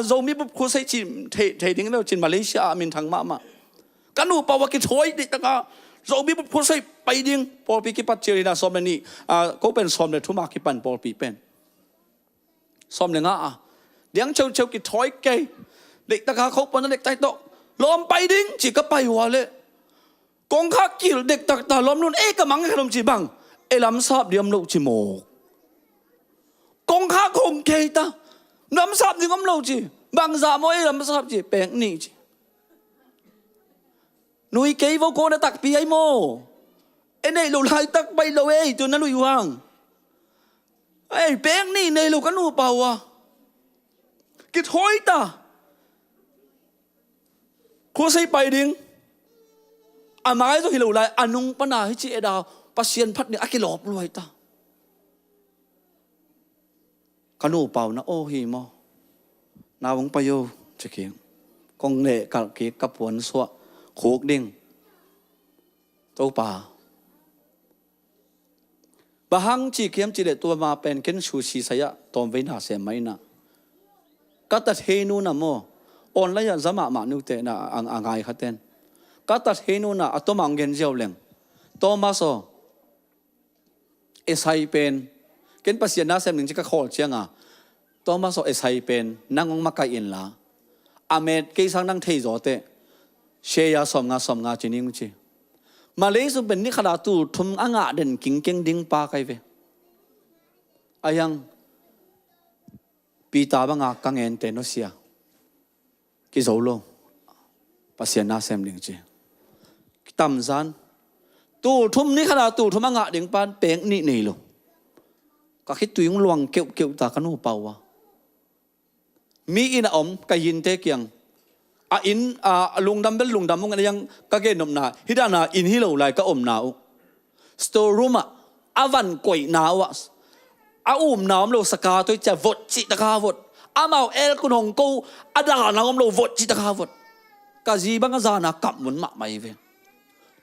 zombie ปุ๊บครูใส่จีนเทดิ้งแล้วจีนมาเลเซียมินทางมากันนูป่าวว่ากิถอยดิตะกะzombie ปุ๊บครูใส่ไปดิ้งพอปีกิปัจเจริญนะสอมนี่ก็เป็นสอมเลยทุมากิปันพอปีเป็นสอมยังอ่ะเดี๋ยวเชียวกิถอยเกยเด็กตะกะเขาปนเด็กใจโตล้อมไปดิ้งจีก็ไปหัวเลยกองข้ากิลเด็กตะล้อมนู่นก็มังขนมจีบังลำซาบเดียมลูกจีโมกองข้าคงเคยตาน้ำซับนี่ก็ไม่รู้จีบางสามโอ้ยน้ำซับจีแปลงนี่จีนุ้ยเกย์ว่าโกนตักปีไอโมไอเนี่ยลูกไล่ตักไปเลยจนนั้นลุยว่างไอแปลงนี่เนี่ยลูกกันหนูเปล่าวะกิดห้อยตาครัวใส่ไปดิ้งอามาไอ้ตัวหิลูกไล่อานุงปนาให้จีเอดาวปัสเซียนพัดเนี่ยอากิหลอบรวยตากันนูเป่านะโอ้ฮีมอนาวังไปโยจะเขียงกองเละกัลกีกับปวนสวะโคกดิ้งโตป่าบะฮังจีเขียมจีเดตัวมาเป็นเกนชูชีสยะตอมเวน่าเสียไหมนะกัตเฮนูนะโมออนไลน์จะมานุเตนะอังไงขัดเตนกัตเฮนูนะอัตมังเกนเจ้าเลงโตมาโซเอสไฮเป็นเกณฑ์ภาษีน่าเสียหนึ่งจะก็ขอเชียงอ่ะต่อมาสอเอสไฮเป็นนั่งองมาไกอินละอเมริกาสังนั่งเทยโจเตเชียสอมงาจีนิงจีมาเลเซียเป็นนี่ขนาดตูทุ่มอ่างเด่นกิ่งเก่งดิ้งปาไกเวอายังปีตาบังอากังเงินเตนอเซียกิโซโลภาษีน่าเสียหนึ่งจีตั้มซันตูทุ่มนี่ขนาดตูทุ่มอ่างเด่นปานเป่งนี่นี่โลก็คิดตัวยังลวงเกี่ยวตากันหูเป่าวะมีอินอมกยินเตเกียงอินลุงดำเป็นลุงดำมึงอะไรยังก็เกณฑ์นมนาฮิดานาอินฮิโลไลก็อมนาวสโตรูมอะวันก่อยนาวะอุ้มน้ำโลสกาตัวจะวดจิตะคาวดเมาเอลกุนหงกูด่าน้ำโลวดจิตะคาวดกะจีบังกะจานากับมุนมาไม่เว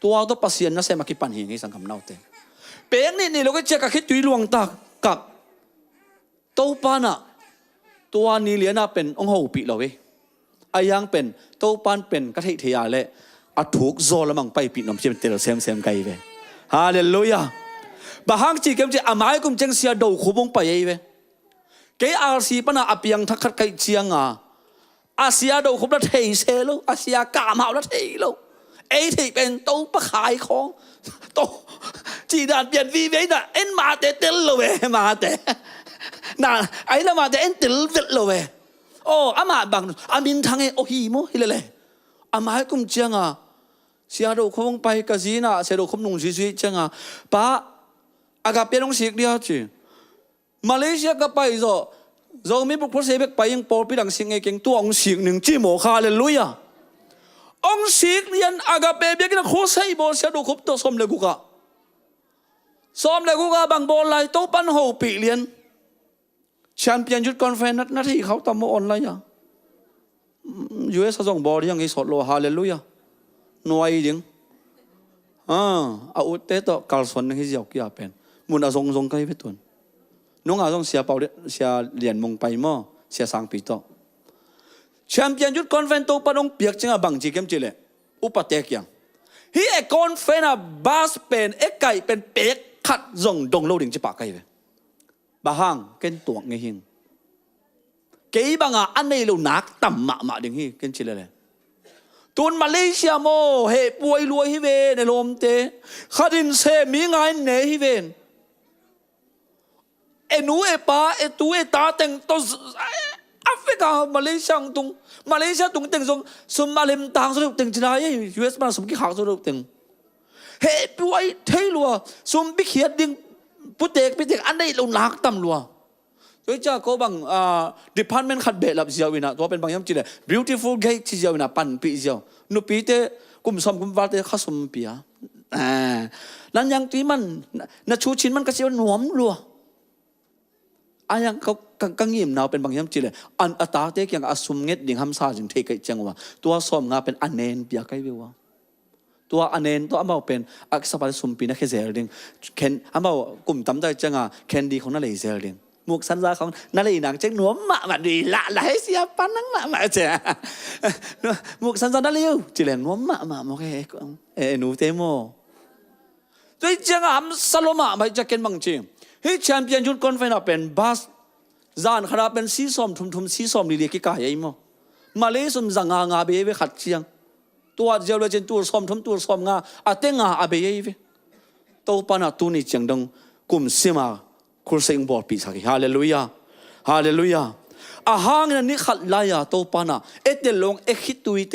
ตัวตัวปัสเซียนน่ะเสมาคิปันหิงให้สังคมนาวเตเป่งนี่เราก็เจอกับคิดตัวลวงตากับตัวปานะตัวนี้เลียน่าเป็นองค์หูปีเราเว้ยอายังเป็นตัวปานเป็นกระเทยเทียเละอัดถูกโซละมังไปปีน้ำเชื่อมเตลเซมไกเว้ยฮาเลลูยาบางจีเกมจีอามาให้กุมเจงเสียดูขบงไปเว้ยเกย์อาซีปนะอภิยังทักขัดไกเชียงอาเซียดูขบละเทยเซลอาเซียกามาละเทยโลเอที่เป็นตัวประขายของตัวจีดานเปลี่ยนวีเว้ยน่ะเอ็นมาเตเตลเลยมาเตน่ะไอ้ละมาเตเอ็นเตลเวลเลยโอ้อามาบังอามินทางโอฮีโมฮิเลเลยอามาให้กุมเจียงเสียดูคงไปกะจีน่ะเสียดูคงนุ่งซีซีเจียงป้าอากาศเปลี่ยนองศิกเดียวจีมาเลเซียก็ไปเราไม่บุกพระเสด็จไปยังปอลปีดังสิงเก่งตัวองศิกหนึ่งจีโมคาเลลุยาองศิกเรียนอากาศเปลี่ยนกันโคใส่บอลเสียดูครบตัวสมเลยกูกะซ้อมเลยกูก็บังบอลไล่โต๊ะปั้นหูปีเลียนแชมเปี้ยนยุดคอนเฟนนัดที่เขาทำมาออนไลน์US ส่งบอลยังไงสดโลฮาเลลูยาหน่วยจริงเอาเตะต่อกาลสันให้เจ้ากี่เป็นมุนอาส่งใครไปตุนน้องอาส่งเสียเป่าเสียเหรียญมงไปมั่วเสียสังปีโตแชมเปี้ยนยุดคอนเฟนโต๊ะปั้นองเปียกจังบังจีเกมจีเลยอุปเตกยังฮีเอคอนเฟนบาสเป็นไก่เป็นเป๊กขัดส่งดงโลดิ่งจะปากไก่เลยบางห้างเกินตัวไงหิงเกี่ยบางอันนี้เราหนักต่ำมาดิ่งฮีเกินชิลเลยตุนมาเลเซียโมเฮป่วยรวยฮิเวในลมเตะขัดินเซมีไงเนฮิเวนหนูป้าตัวตาแต่งตัวแอฟริกามาเลเซียตุงมาเลเซียตุงแต่งสมมาเลมต่างสุดแต่งจีนายUS มาสมกี่ขาวสุดแต่งเฮ้ป่วยเทลัวสมบิเขียดดิ่งพุทธเอกอันนี้เราหนักต่ำลัวโดยจ้าก็บางdepartment ขัดเบลับเสียวินะตัวเป็นบางอย่างจีเลย beautiful gate ที่เสียวินะปั่นปีเสียวนุปีเตก กุมสมกุมวัดเตะข้าสมเปียนั้นยังที่มันนัชูชินมันก็เสียหนวมรัวยังเขากังยิ้มหนาวเป็นบางยามจีเลยอันอัตตาเตกยังอสุมเง็ดดิ่งห้ำซาจึงเทกจังว่าตัวสมงาเป็นอันเนนเปียกไกวิวตัวอันเนนตัวอันเบาเป็นอักษรสมปีนักเซลดิงเคนอันเบากลุ่มตั้มใจจังแคนดีของนั่นเลยเซลดิงมุกสันซาของนั่นเลยหนังเจ๊งหนวมมาดีละหลายเสียปันนั่งมาเจ้ามุกสันซานั่นเลยจีเลยหนวมมาโอเคหนูเตโมตัวจังอัมสโลมาไม่จะเก็นบางจริงให้แชมเปี้ยนชุดคอนเฟนต์เป็นบาสจานขนาดเป็นซีซอมทุ่มซีซอมลีเลียกิกายยังมั้งมาเลเซียจังงาเบยเวขัดเชียงตัวเจ้าเลยจนตัวซอมทุ่มตัวซอมงาเต็งอาเบยเวตัวปนัดตัวนี้จังดังกุมซิมาคุรเซงบอลปีสักฮาเลลูยาฮาเลลูยาหางนั้นนี่ขัดลายตัวปนัดเดลงคิดตุยเต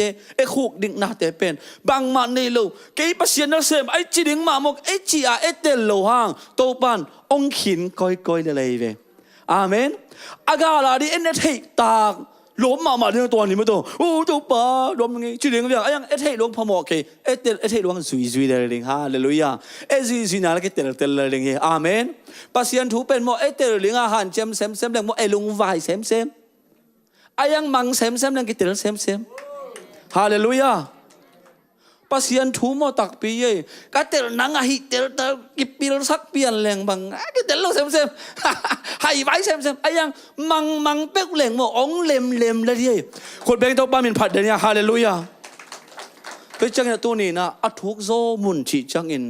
ขุกดิ่งนาเตเป็นบางมันในโลเกี่ยปัสยานเสมจีดิ่งมาหมกจีเดลโลหางตัวปันองขินก้อยเลยเวอาเมนอากาลาดีเทตากล้มมาเรื่องตัวนี้ไม่ต้องโอ้ตัวป้าล้มยังไงจีดิ่งอย่างยังเทล้มพอหมกเทล้มซุยเลยฮาเลลูยาซุยนั่นก็เตลเลยอาเมนปัสยานถูเป็นหมกเตลลิงอาหารเซมเลยหมกลุงไวเซมยังมังเซมเลยก็เตลเซมฮาเลลูยาปัสยันทูโมตักปีเย่ก็เตลนังหิเตลกิปิลสักเปลี่ยนแรงบางก็เตลเซมให้ไว้เซมยังมังเป๊กแรงโมองเล็มเลยที่คนแบงค์ตัวป้ามินผัดเดียฮาเลลูยาตัวจังเนี่ยตัวนี้นะอัทุกโซมุนชีจังอิน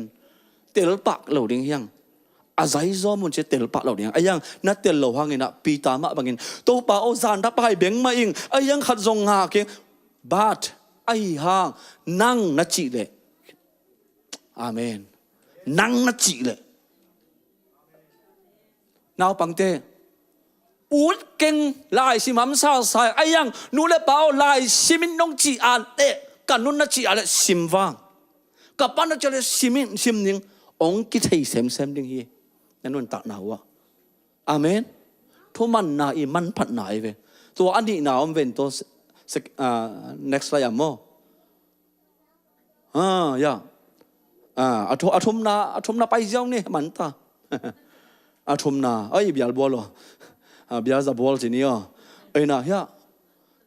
เตลปักเหล่าดิ้งยังอาศัยโซมุนชีเตลปักเหล่าดิ้งยังนัดเตลเหล่าหังอินะปีตามะบางอินตัวป้าโอซานทับไปแบงค์มาอิงยังขัดทรงหาเก่งบาดห่างนั่งนัดจีเลยอาเมนนั่งนัดจีเลยนาวปังเตอูดเก่งลายสิมัมซาสายยังนูเลเปาลายสิมินน้องจีอันกันนุนนัดจีอะไรสิมวังกับปันนัดจะเลยสิมนิงองกิเทเซมดิงฮีนั่นนุนตักนาวะอาเมนทุมันนาอีมันพัดนายเวตัวอันนี้นาวเวนตัวnext slide มั้งอาทุมนาไปเจ้านี่มันตาอาทุมนาบิอาลบอลบิอาลจะบอลจีนี่นะเฮ้ย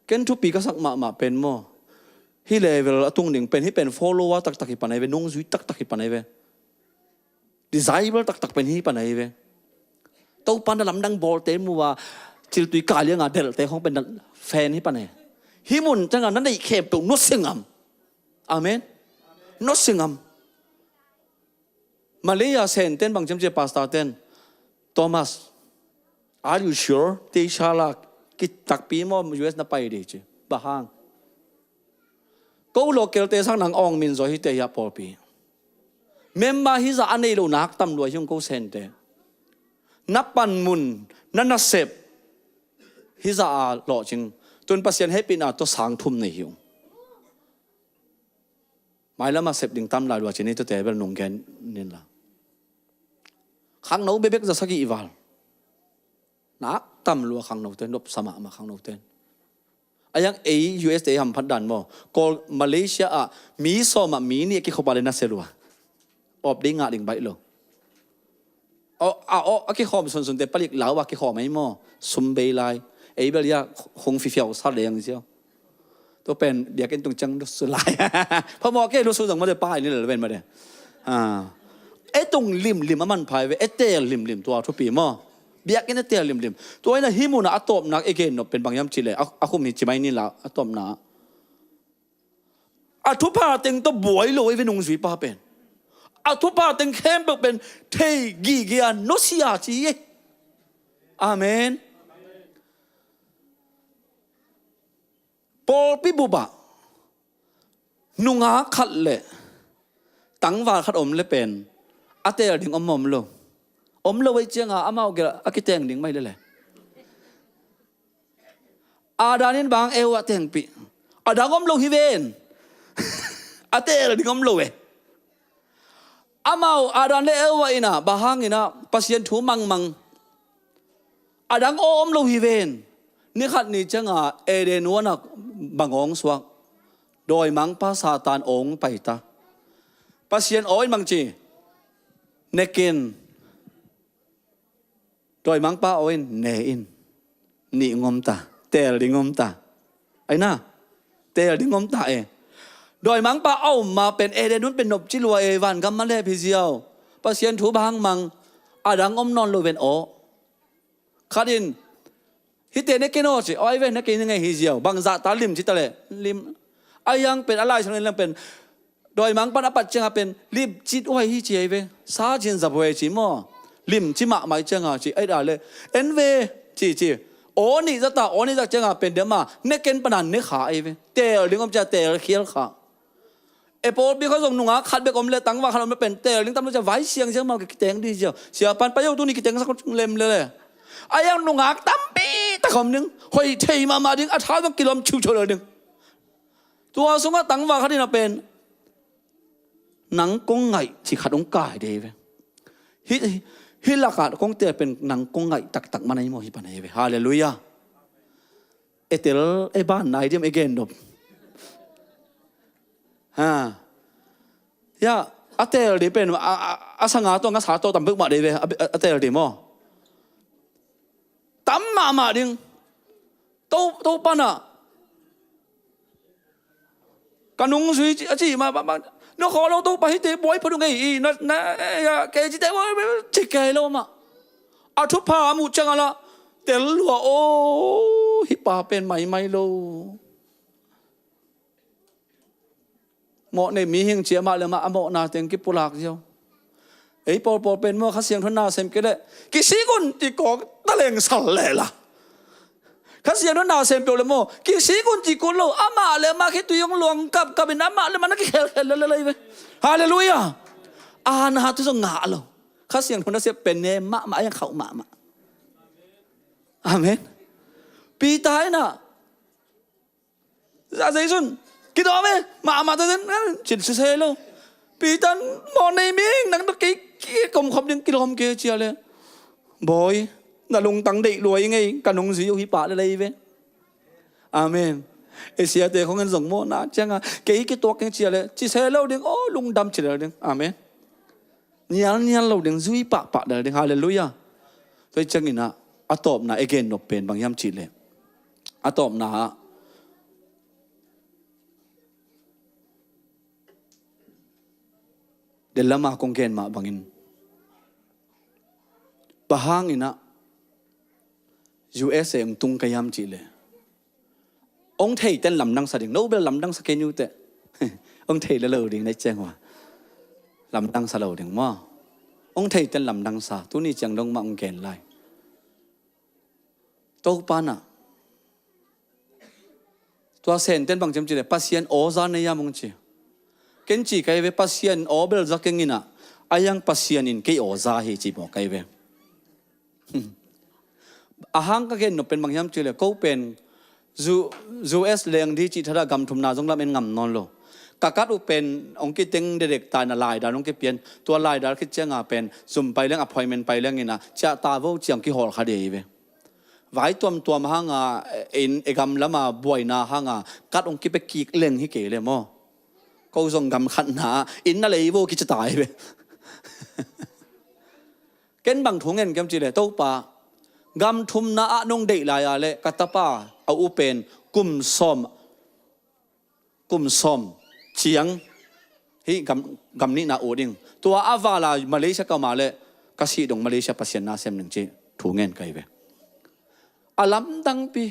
เกันทุกปีก็สักมาเป็นมั้งฮีเลเวลตุ้งหนึ่งเป็นฮีเป็น follower ตักฮิปันไอเวนุ่งซุยตักฮิปันไอเว desirable ตักเป็นฮีปันไอเวตัวปันลำดังบอลเต็มมัวจิลตุยกาเลี้ยงเดลแต่ของเป็นแฟนฮีปันไอฮิมุนจังนั้นได้เข้มตุนนสิงามอาเมนนสิงามมาเลเซียเซนเต้นบางจำเจปาสตาเต้นโทมัส are you sure ที่ชาลากิตักปีมอ US น่ะไปดีจีบ้าฮังก็โลเกลเตสักนังองมินโซฮิเตียปอปีเมมมาฮิซาอันนี้โลนักตำรวจยงกูเซนเตนับปันมุนนั่นน่ะเสพฮิซาหล่อจริงจนปัสยันให้ปีนาตัวสางทุ่มในหิวหมายแล้วมาเสพดิ่งตำลายว่าเจนี่ตัวแต่เป็นหนุ่มแกนนี่ละขังหนูเบ๊กจะสักกี่วันนักตำลัวขังหนูเต้นรบสมัครมาขังหนูเต้นยังUSA ทำพัดดันบ่ก็มาเลเซียมีสอมามีนี่กี่เขาไปเลยนะเซลัวอบดิ้งดิ่งใบเลยกี่ข้อมันส่วนแต่ผลิตเหลาว่ากี่ข้อไม่มั่วซุ่มเบย์ไลเบลยาคงฟิเฟียวซาเลียงเชียวตัวเป็นเดี๋ยวกันตรงจังสุดลายพอมอแค่รู้สึกตรงมาเดี๋ยวป้ายนี่เลยเป็นมาเดี๋ยวตรงริมมันพายไว้เตะริมตัวทุกปีมั่วเบียกันเตะริมตัวนี้หิมุนะอัตบนักเอเกนเป็นบางยามจีเลยคุมนี่จีไม่นี่ละอัตบนะทุกภาเต็งตัวบวยเลยเป็นนุ่งสีป้าเป็นทุกภาเต็งเข้มเป็นเทกีเกียนโนสิอาจีอาเมนปอปิบุบะนุงอาขัดเลยตั้งว่าขัดอมเลยเป็นอาเตอร์ดิ่งอมโลไว้เจียงอามาเอาเกล้ากิเตงดิ่งไม่เลยอาดานินบางเอวเตงปีอาดางอมโลฮิเวนอาเตอร์ดิ่งอมโลเวอามาอาดานเลเอวอินะบาฮังอินะปัสยันทูมังอาดังอมโลฮิเวนนี่ขัดนี่จังเอเดนัวนักบางองสวก โดยมังพระซาตานองไปตาปัสยันโอ้ยมังจีเนกินโดยมังป้าโอ้ยเนอินนี่งมตาเตลดิงมตาไอ้น่าเตลดิงมตาโดยมังป้าเอามาเป็นเอเดนุนเป็นนบจิลัวเอวันกัมมาเลพิเซียวปัสยันถูบางมังอาดังอมนอนโลเวนโอขาดินฮิเตเนกินโอจิโอ้ยเวนเนกินยังไงฮิเซียวบางซาตาลิมจิตะเลลิมไอยังเป็นอะไรฉะนั้นยังเป็นโดยมังปันอปัจจังเป็นลิบจิตโอ้ยฮิเจเวซาจินจับเวจิมอลิมจิมะไม่จังอ่ะจิไอ้ดาเลยเอ็นเวจีโอ้นี่จะตาโอ้นี่จะจังอ่ะเป็นเดี๋ยวมาเนกินปนันเนขาไอเวเตลลิงอมจะเตลเขียลขาเอโปบีเขาส่งหนุ่งอ่ะขัดเบกอมเลตังว่าเขาไม่เป็นเตลลิงตั้มจะไว้เสียงมากิเตงดีเจียวเสียปันไปยกตัวนี้กิเตงสักเล็มเลยไอ้ยังหนุ่งอ่ะตั้มปีตะคำนึงหอยเทมาดึงอัฐาต้องกิโลมชิวเลยดึงตัวสงฆ์ตั้งว่าเขาที่น่ะเป็นหนังกงไงที่ขัดองค์กายเดวฮิลากาคงเตะเป็นหนังกงไงตักมาในโมหิปันเอเวฮาเลลูยาเอเตลเอบ้านไหนเดียมเอเกนดบฮะยาอเตลดีเป็นอาสังหาตัวงัสหาตัวตั้มบึกมาเดเวอเตลดีมั้งตั้มมาดึงโตปานะกันนุ่งสุยจีมาบ้างนกขอเราตัวไปที่เตะบอยพอดูไงอีนะแกจีเตะว่าจิแกเรามาอาทุพามุจังละเตลัวโอ้ฮิปาเป็นไม่โลหมอในมีเฮงเจียมาเลยมาหมอนาเต็งกิปุลักเดียวไอ้ปอเป็นเมื่อข้าเสียงทนาเซมก็ได้กิสิกุนตีกอกตะเลงสั่นเลยล่ะข้าเสียงทนาเซมเปียวเลยโมกิสิกุนตีกุนโลอามาเลยมาคิดตัวยงหลวงกับเป็นอามาเลยมันนักเขลเลยไปฮาเลลูยาอาณาทุสงาโลข้าเสียงทนาเซมเป็นเนมายังเขามาอาเมนปีตายนะอะไรสุนคิดเอาไหมมาตัวนั้นจิตเสียเลยปีตันมองในมิงนังตะกี้กลมคำยังกิโลมเกเจียเลยบอยน่ะลงตังเด็กรวยยังไงกันลงสิโยฮิปะอะไรเว้ยอาเมนเอเชียเตะของเงินส่งโมนะจังอ่ะเกี่ยตัวกันเจียเลยจิเสียแล้วดึงโอ้ลุงดำเจียเลยดึงอาเมนเนี่ยเราดึงซุยปะเดินดึงฮาเลลูยาตัวจังอินะอะตอบนะเอเกนนบเป็นบางยามจิเลยอะตอบนะเดลลามาคงเกนมาบางอินบะฮางอินะ USA องตุงกยามจีเลยองเทยเต้นลำดังสะดิ่งโนเบลลำดังสเกนิวเตองเทยละเลวดิ่งในแจ้งว่าลำดังสะเลวดิ่งว่าองเทยเต้นลำดังสะตัวนี้จังดงมาองเกนไลโตปานะตัวเซนเต้นบางจำจีเลยปัสยันโอซานในยามองจีเกนจีใครเวปัสยันโอเบลจักเงินะอายังปัสยันอินเกยโอซาเฮจีบอกใครเวอาหางก็เห็นหนูเป็นบางยามจีเลยเขาเป็นจูเอสเลียงที่จิตระกรรมทุมนาจงรับเป็นงำนอนโลกัดอุเป็นองค์กิติงเด็กตายน่ะลายดาองค์กิเปลี่ยนตัวลายดาคิดเจ้าเป็นสุ่มไปเรื่องอภัยเมนไปเรื่องนี้นะจะตาว่าเจียงกี่หอคดีเว้ไว้ตัวมาหางเอกรรมแล้วมาบ่อยนาหางกัดองค์กิไปกีกเลี้ยงให้เก๋เลยมั้งเขาส่งกรรมขันหาอินนั่นเลยว่ากิจะตายเว้เกินบางถุงเงินกำจีเลยโต๊ะปากำทุมนาอนงเดลายาเลกัตป้าเอาอุเป็นกุมซอมเฉียงฮีกำนี้นาโอดิงตัวอาวาลามาเลเซียก็มาเลยกษีดงมาเลเซียปัสยานาเซมหนึ่งจีถุงเงินไกลเวอลัมดังปี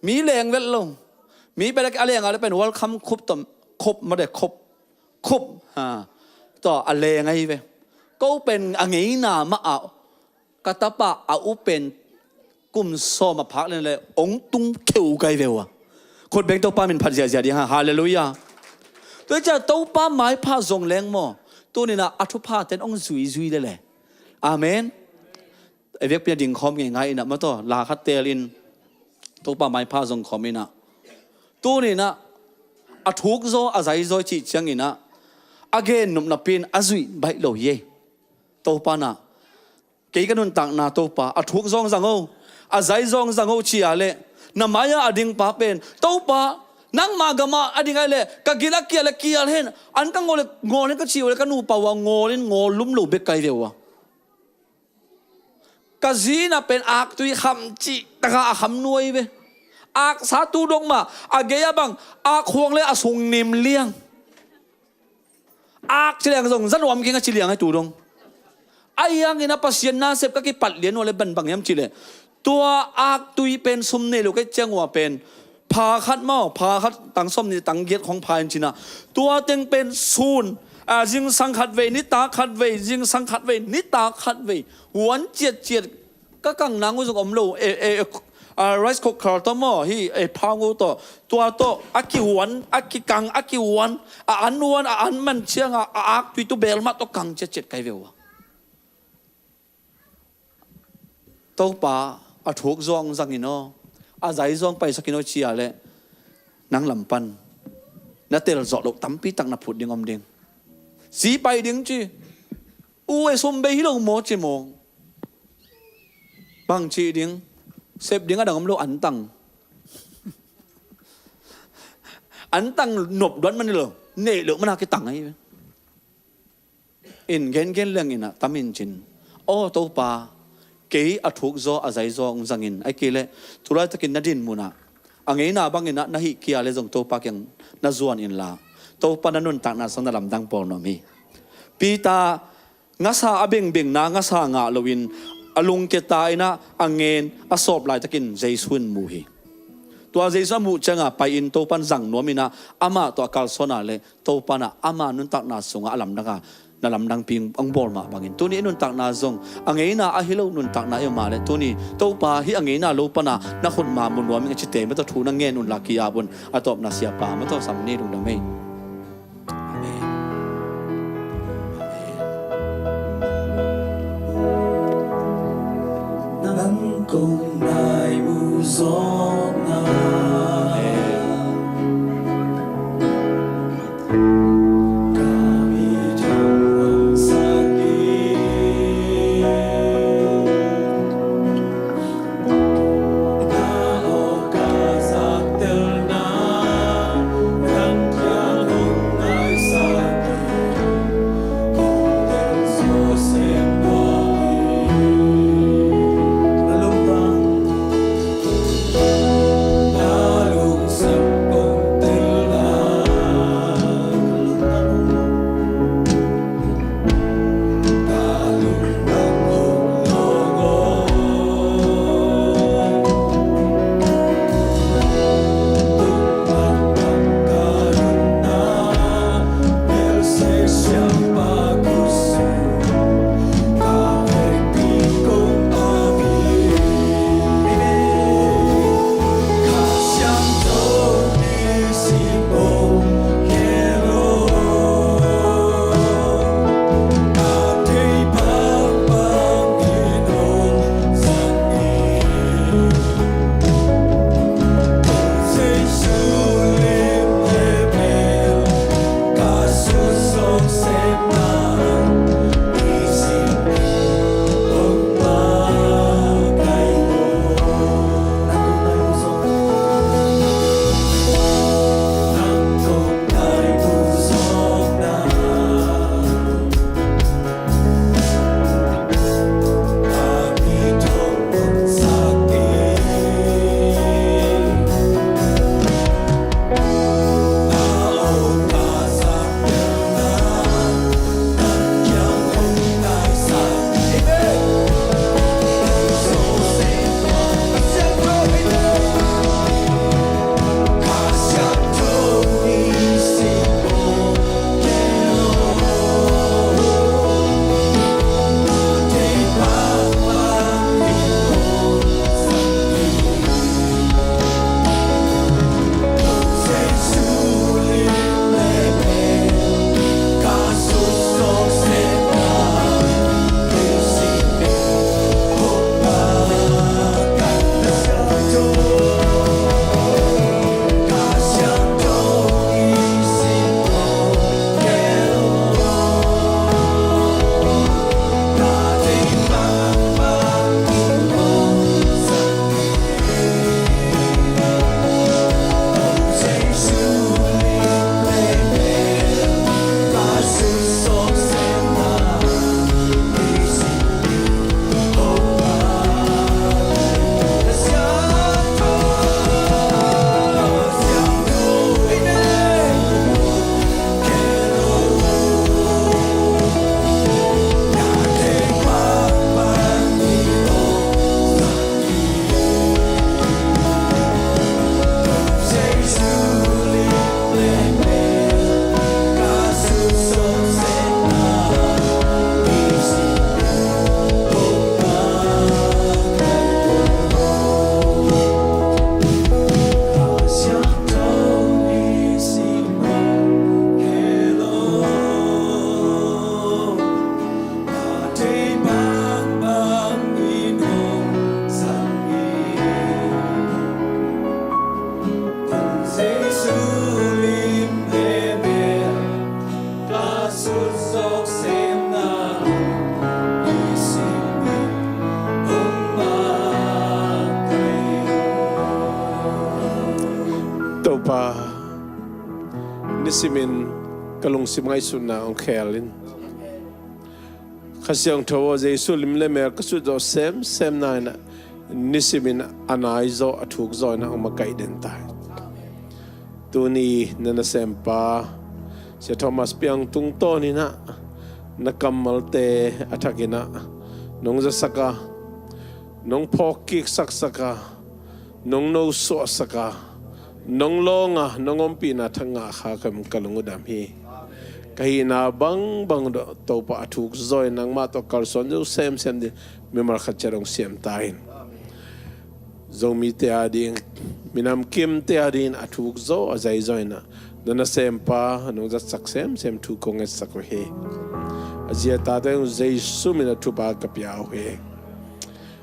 มีแรงเวลลงมีไปแล้วอะไรอย่างอะไรเป็นวัลคัมคุบต่อคุบมาเด็กคุบต่ออะไรไงเวก็เป็นอะไรนามาเอากตปะเอาเป็นกุมโซมาพักเลยองตุงเขียวไกเววะคนเบ่งตัวป้าเป็นพันเสียดีฮะฮาเลลูยาตัวจะตัวป้าไม้ผ้าทรงแรงมั้งตัวนี้นะอัฐผ้าเต็นองซุยได้เลยอาเมนไอเวกเปียดิ่งคอมง่ายๆนะมาตัวลาคัตเตลินตัวป้าไม้ผ้าทรงคอมนี่นะตัวนี้นะอัฐุกโซอาศัยโซจิจังนี่นะอเกนนุ่มนับเป็นอาซุยใบโลเยตัวป้านะกี่กันนุ่นต่างนาตัวป้าอัฐุกซองสังโออาศัยซองสังโอชีอะไรน้ำมายาอดิ่งป้าเป็นตัวป้า nang magama adinga le kagila kia le kia hen an ka ngole ka chiu le ka nu pawa ngolin ngolum lo be kai dewa kazina pen ak tui kham chi taka kham nuai ve ak sa tu dong ma ageya bang ak huang le asung nim liang ak chilang zong zan wam kinga chiliang ai tu dong ayang ina pasien na sep ka ki pat lian wale ban bang yam chile tua ak tui pen sum ne lo ke chang wa penพาคัดหม้อพาคัดตังส้มนี่ตังเกียรของพายจริงนะตัวเต็งเป็นซูนยิงสังขัดเวนิตาขัดเวยิงสังขัดเวนิตาขัดเวหวนเจียดก็กังนังกุศลอมโลไรส์คุกคาร์ตหม้อฮีพางูตัวอักกิหวนอักกิกังอักกิหวนอันวนอันมันเชียงอักตุยตัวเบลมาตัวกังเจียดไกเววตัวป่าถูกซองสังอินออาศัยซองไปสักกิโลเชียเลยนังลำปันนัดเตลจอดลกตั้มปีตังนับผุดดิ่งอมดิ่งสีไปดิ่งจีอุ้ยสมเบยฮิโลโมจิโมบางจีดิ่งเซฟดิ่งอะดังอมโลอันตังหนบดวนมันเลยเน่เหลือมันหากี่ตังไงอินเกนเรื่องอินอะตั้มอินจินโอ้ตัวป่าเกย์อถูกโซอาศัยโซงจังอินไอ้เกย์เลยทุเรศตะกินนัดดินมุนะอังเงินน่ะบางอินน่ะนาฮิเกียเลยจงโตปากยังนาจวนอินลาโตปานันุนตักนาสังนลำดังปอนมีปีตางาซาอเบงเบงนางาซางาลวินอลุงเกตายนะอังเงินอสอบลายตะกินเจสุนมูฮีตัวเจสุนมูจังอ่ะไปอินโตปันจังนัวมินะอามาตัวกัลโซนาเลยโตปันอ่ะอามานุนตักนาสงอาลำดังนาลำดังพิงอังบอลมาบางอินตัวนี้นุนตักนาซงอังเงินน่ะอาฮิโลนุนตักนาเอมาเลยตัวนี้โตปาฮิอังเงินน่ะโลปนะนักคนมามุนวามิงจิตเตไม่ต้องทูนังเงินนุนลักกี้อาบุนอาตอบนาเสียปาไม่ต้องสำเนียงดุงดำไม่นังคงได้บูซอกนาเ sok sem na isimin umakai Topa nisimin kalung simay suna ang khelin kasyang tawo Jesu limle mer kasu do sem na na nisimin anay zo athuk zo na ang makai den tai tuni nana sempa si Thomas piang tung to ni na nakamal te athakina nong za saka nong phokik saka nong no so saka nong longa nong ompina thanga kha kam kalungudam hi kahina bang do topa athuk zoi nang ma to kalson jo sem di memar khacherong sem tain zomi te ading minam kim te adin athuk zo azai zoina dana sem pa nong za saksem sem thu konges sakwe he azia ta de Jesu mina thu ba kapya he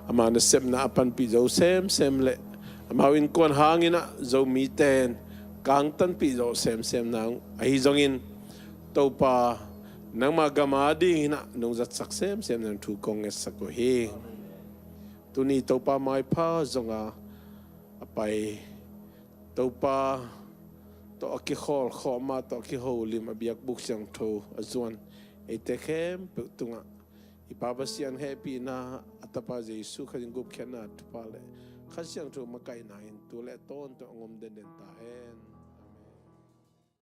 ama na sem na apan pi zo sem le amawin kon hangina zo mi ten kang tan pi zo sem nang ahi zongin topa nang magama ding na nong zat saksem nang thu kong es sako he tuni topa mai pa zonga apai topa to ki khol khoma to ki holim abiak buk sang tho azuan etekem tunga ipabasian happy na atapa Jesu khaling gup khana tupale khasyang tho makai nain tu le ton to ngom den ta hen